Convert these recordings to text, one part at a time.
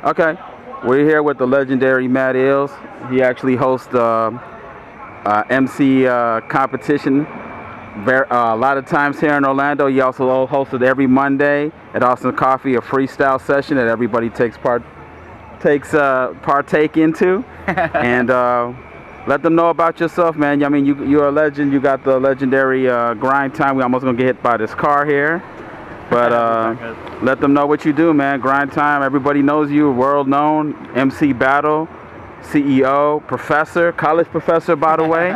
Okay. We're here with the legendary Matt Ills. He actually hosts the MC competition a lot of times here in Orlando. He also hosts it every Monday at Austin Coffee, a freestyle session that everybody partake into. And let them know about yourself, man. I mean, you're a legend. You got the legendary grind time. We almost gonna get hit by this car here. But let them know what you do, man. Grind time. Everybody knows you. World known. MC Battle, CEO, professor, college professor, by the way.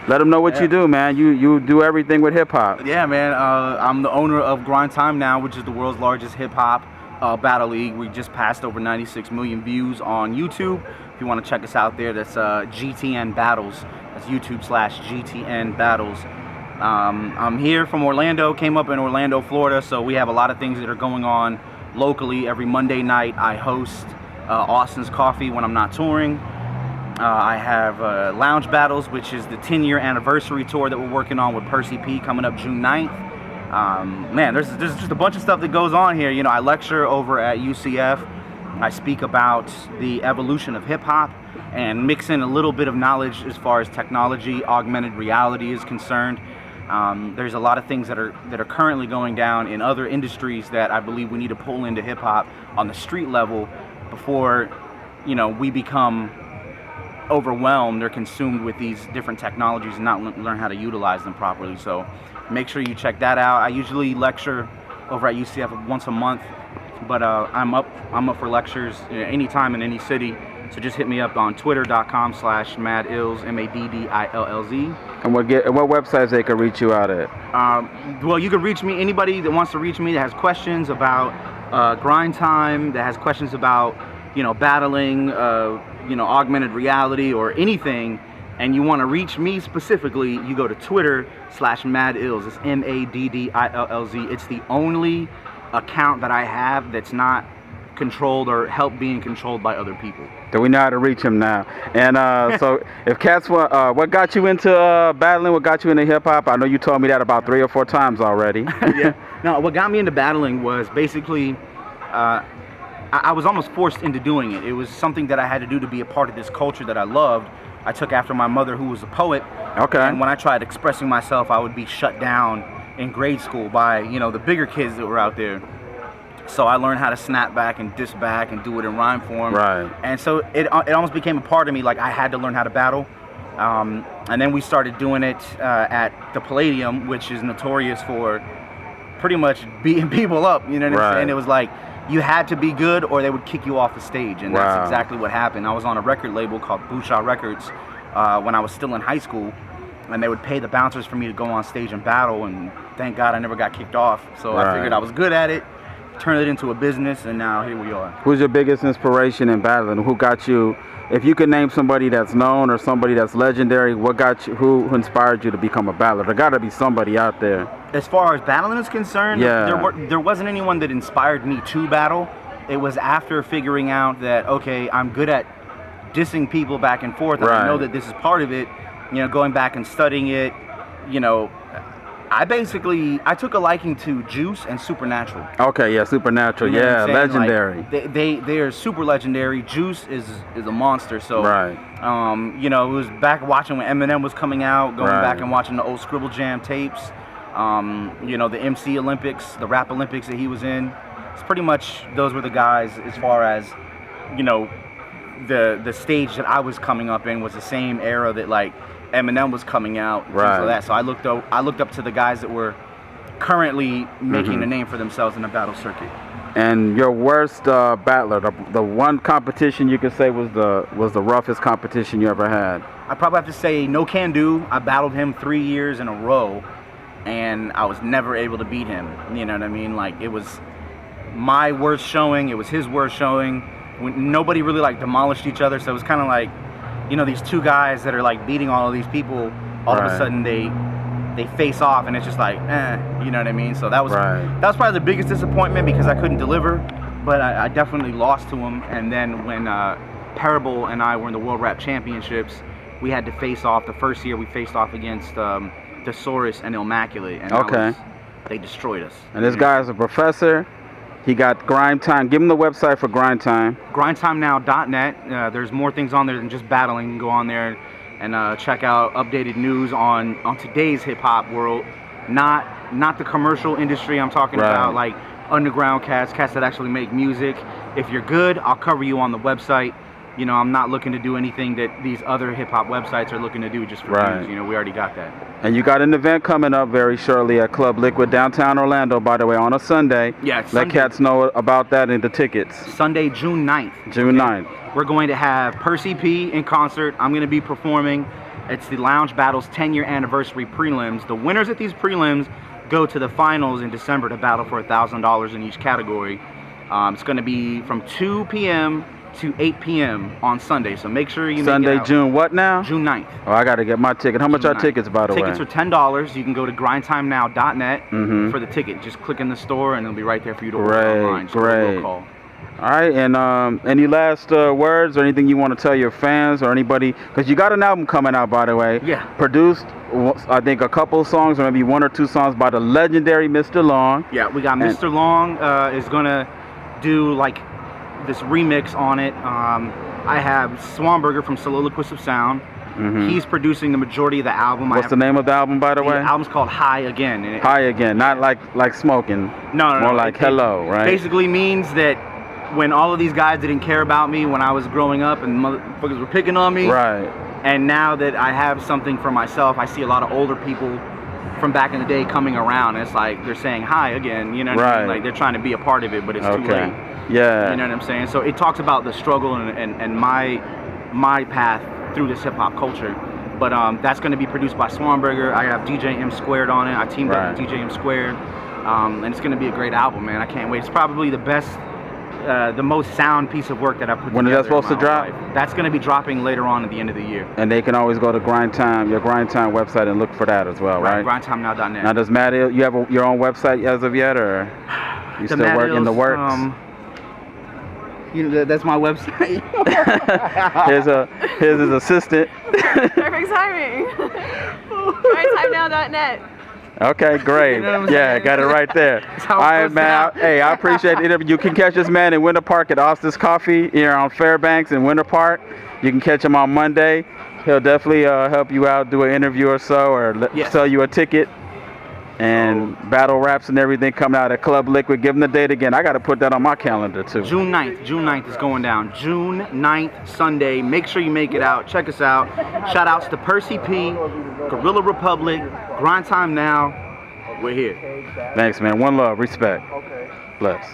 Let them know what you do, man. You do everything with hip hop. Yeah, man. I'm the owner of Grind Time Now, which is the world's largest hip hop battle league. We just passed over 96 million views on YouTube. If you want to check us out there, that's GTN Battles. That's YouTube/GTN Battles. I'm here from Orlando, came up in Orlando, Florida, so we have a lot of things that are going on locally. Every Monday night I host Austin's Coffee when I'm not touring. I have Lounge Battles, which is the 10-year anniversary tour that we're working on with Percy P coming up June 9th. Man, there's just a bunch of stuff that goes on here. You know, I lecture over at UCF. I speak about the evolution of hip-hop and mix in a little bit of knowledge as far as technology, augmented reality is concerned. There's a lot of things that are currently going down in other industries that I believe we need to pull into hip-hop on the street level before, you know, we become overwhelmed or consumed with these different technologies and not learn how to utilize them properly. So make sure you check that out. I usually lecture over at UCF once a month, but I'm up for lectures anytime in any city. So just hit me up on twitter.com/MaddIlls, MaddIllz. And what websites they can reach you out at? Well, you can reach me, anybody that wants to reach me that has questions about grind time, that has questions about, you know, battling, you know, augmented reality or anything, and you want to reach me specifically, you go to twitter/MaddIlls. It's MaddIllz. It's the only account that I have that's not controlled or help being controlled by other people. So we know how to reach him now. And so if cats want, what got you into battling? What got you into hip hop? I know you told me that about 3 or 4 times already. Yeah. No, what got me into battling was basically I was almost forced into doing it. It was something that I had to do to be a part of this culture that I loved. I took after my mother, who was a poet. Okay. And when I tried expressing myself, I would be shut down in grade school by, you know, the bigger kids that were out there. So I learned how to snap back and diss back and do it in rhyme form. Right. And so it almost became a part of me, like I had to learn how to battle. And then we started doing it at the Palladium, which is notorious for pretty much beating people up, you know what I'm saying? It was like, you had to be good or they would kick you off the stage, and that's exactly what happened. I was on a record label called Bushaw Records when I was still in high school, and they would pay the bouncers for me to go on stage and battle, and thank God I never got kicked off. So I figured I was good at it, turned it into a business, and now here we are. Who's your biggest inspiration in battling? Who got you, if you could name somebody that's known or somebody that's legendary, what got you, who inspired you to become a battler? There gotta be somebody out there. As far as battling is concerned, there wasn't anyone that inspired me to battle. It was after figuring out that, okay, I'm good at dissing people back and forth, and I know that this is part of it, you know, going back and studying it, you know, I took a liking to Juice and Supernatural. Okay, yeah, Supernatural, you know yeah, legendary. Like, they are super legendary. Juice is a monster. So, you know, it was back watching when Eminem was coming out, going back and watching the old Scribble Jam tapes. You know, the MC Olympics, the Rap Olympics that he was in. It's pretty much, those were the guys as far as, you know, the stage that I was coming up in was the same era that like Eminem was coming out, things like that. So I looked up to the guys that were currently making a name for themselves in the battle circuit. And your worst battler, the one competition you could say was the roughest competition you ever had? I probably have to say No Can Do. I battled him 3 years in a row, and I was never able to beat him. You know what I mean? Like, it was my worst showing, it was his worst showing. Nobody really like demolished each other, so it was kind of like, you know, these two guys that are like beating all of these people, all of a sudden they face off, and it's just like, you know what I mean? So that was probably the biggest disappointment, because I couldn't deliver, but I definitely lost to him. And then when Parable and I were in the World Rap Championships, we had to face off. The first year we faced off against Thesaurus and Immaculate, and they destroyed us. And this guy is a professor. He got Grind Time. Give him the website for Grind Time. GrindTimeNow.net. There's more things on there than just battling. You can go on there and check out updated news on today's hip hop world. Not the commercial industry I'm talking about, like underground cats that actually make music. If you're good, I'll cover you on the website. You know, I'm not looking to do anything that these other hip-hop websites are looking to do just for views. You know, we already got that. And you got an event coming up very shortly at Club Liquid, downtown Orlando, by the way, on a Sunday. Yeah, Let Sunday. cats know about that and the tickets. Sunday, June 9th. June 9th. We're going to have Percy P in concert. I'm going to be performing. It's the Lounge Battles 10-year anniversary prelims. The winners at these prelims go to the finals in December to battle for $1,000 in each category. It's going to be from 2 p.m. to 8 p.m. on Sunday, so make sure you Sunday, make it out. June what now? June 9th. Oh, I got to get my ticket. How much are tickets, by the way? Tickets are $10. You can go to grindtimenow.net for the ticket. Just click in the store, and it'll be right there for you to order online. Just Great. Call. All right, and any last words or anything you want to tell your fans or anybody? Because you got an album coming out, by the way. Yeah. Produced, I think, a couple of songs or maybe 1 or 2 songs by the legendary Mr. Long. Yeah, we got Mr. Long is going to do, like, this remix on it. I have Swanberger from Soliloquist of Sound. He's producing the majority of the album. What's the name of the album, by the way? The album's called High Again. And High Again, not like smoking. No. More like hello, right? Basically means that when all of these guys didn't care about me when I was growing up and motherfuckers were picking on me. Right. And now that I have something for myself, I see a lot of older people from back in the day coming around. And it's like they're saying hi again, you know what I mean? Like they're trying to be a part of it, but it's too late. Yeah. You know what I'm saying? So it talks about the struggle and my path through this hip hop culture. But that's going to be produced by Swanberger. I have DJ M Squared on it. I teamed up with DJ M Squared. And it's going to be a great album, man. I can't wait. It's probably the best, the most sound piece of work that I put together. When is that supposed to drop? That's going to be dropping later on at the end of the year. And they can always go to Grind Time, your Grind Time website, and look for that as well, right? GrindTimeNow.net. Now, does Matt, you have your own website as of yet, or you still work in the works? You know, that's my website. Here's his assistant. Perfect timing. GrindTimeNow.net. Okay, great. You know what I'm Yeah, saying? got it right there. All right, man. Hey, I appreciate the interview. You can catch this man in Winter Park at Austin's Coffee here on Fairbanks in Winter Park. You can catch him on Monday. He'll definitely help you out, do an interview or so, or sell you a ticket. And battle raps and everything coming out at Club Liquid. Give them the date again. I got to put that on my calendar, too. June 9th. June 9th is going down. June 9th, Sunday. Make sure you make it out. Check us out. Shout outs to Percy P, Gorilla Republic, Grind Time Now. We're here. Thanks, man. One love. Respect. Bless.